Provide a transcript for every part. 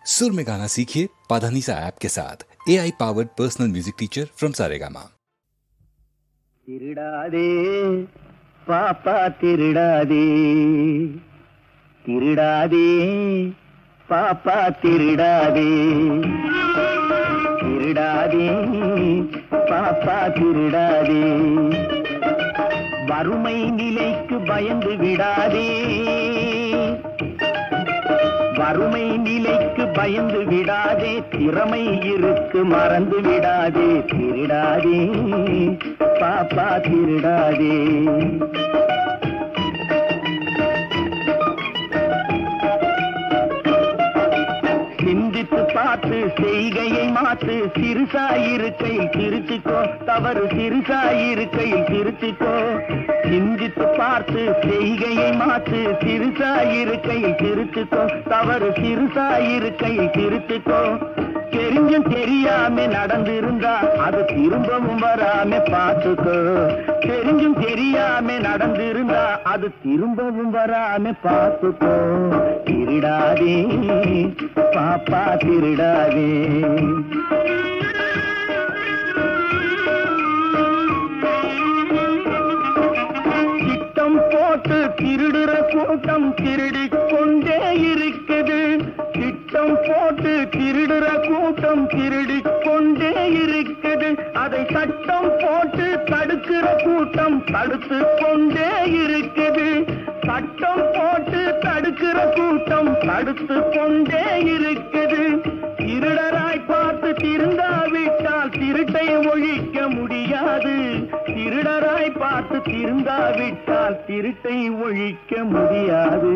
सुर में गाना सीखिए पाधानीसा ऐप के साथ। AI powered personal music teacher from Saregama. திருடாதே பாப்பா திருடாதே, திருடாதே பாப்பா திருடாதே, திருடாதே பாப்பா திருடாதே, வறுமை நிலைக்கு பயந்து விடாதே, வறுமை நிலைக்கு பயந்து விடாதே, திறமை இருக்கு மறந்து விடாதே, திருடாதே பாப்பா திருடாதே. சிந்தித்து பார்த்து செய்கையை மாற்று, சிறுசாயிருக்கையில் திருத்திக்கோ, தவறு சிறுசாயிருக்கையில் திருத்திக்கோ. சிந்தித்து பார்த்து செய்கையை மாற்று, சிறுசாயிருக்கையில் திருத்திக்கோ, தவறு சிறுசாயிருக்கையில் திருத்திக்கோ. தெரிஞ்சும் தெரியாம நடந்திருந்தா அது திரும்பவும் வராம பார்த்துக்கோ, தெரிஞ்சும் தெரியாம நடந்திருந்தா அது திரும்பவும் வராம பார்த்துக்கோ. திருடாதே பாப்பா திருடாதே. திட்டம் போட்டு திருடுற கூட்டம் திருடிக் கொண்டே இருக்குது, திட்டம் போட்டு திருடுற கூட்டம் திருடிக் கொண்டே இருக்குது, அதை சட்டம் போட்டு தடுக்கிற கூட்டம் தடுத்து கொண்டே இருக்குது, சட்டம் போட்டு தடுக்கிற கூட்டம் தடுத்து கொண்டே இருக்குது. திருடராய் பார்த்து திருந்தாவிட்டால் திருட்டை ஒழிக்க முடியாது, திருடராய் பார்த்து திருந்தாவிட்டால் திருட்டை ஒழிக்க முடியாது.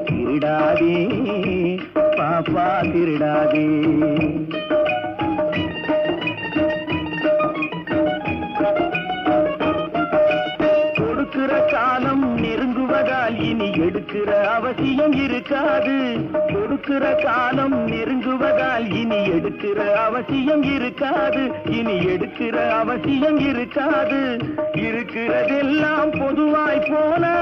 திருடாதே பாப்பா திருடாதே. கொடுக்கிற காலம் நெருங்குவதால் இனி எடுக்கிற அவசியம் இருக்காது, கொடுக்கிற காலம் நெருங்குவதால் இனி எடுக்கிற அவசியம் இருக்காது, இனி எடுக்கிற அவசியம் இருக்காது. இருக்கிறதெல்லாம் பொதுவாய் போனா,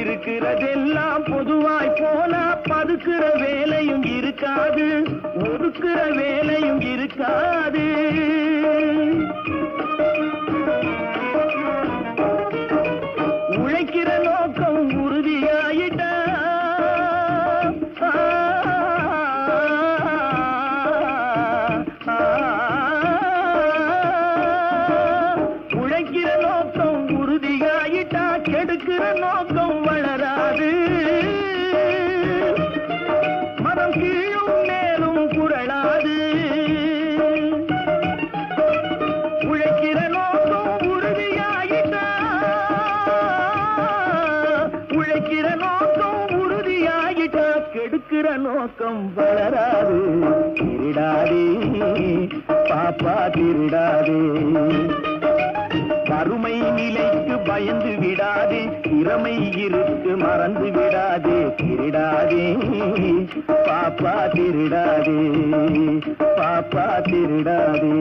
இருக்கிறதெல்லாம் பொதுவாய் போனா பதுக்கிற வேலையும் இருக்காது, ஒதுக்குற வேலையும் இருக்காது. உழைக்கிற நோக்கம் உறுதியாயிட்டா, உழைக்கிற நோக்கம் உறுதியாயிட்டா கெடுக்கிற நோக்கம் வளராது. மனம் கீழும் மேலும் குரலாது, உழைக்கிற நோக்கம் உறுதியாயிட்டா, உழைக்கிற நோக்கம் உறுதியாயிட்டா கெடுக்கிற நோக்கம் வளராது. திருடாதே பாப்பா திருடாதே. வறுமை நிலைக்கு பயந்து விடாதே, திறமை இருக்கு மறந்து விடாதே, திருடாதே பாப்பா திருடாதே, பாப்பா திருடாதே.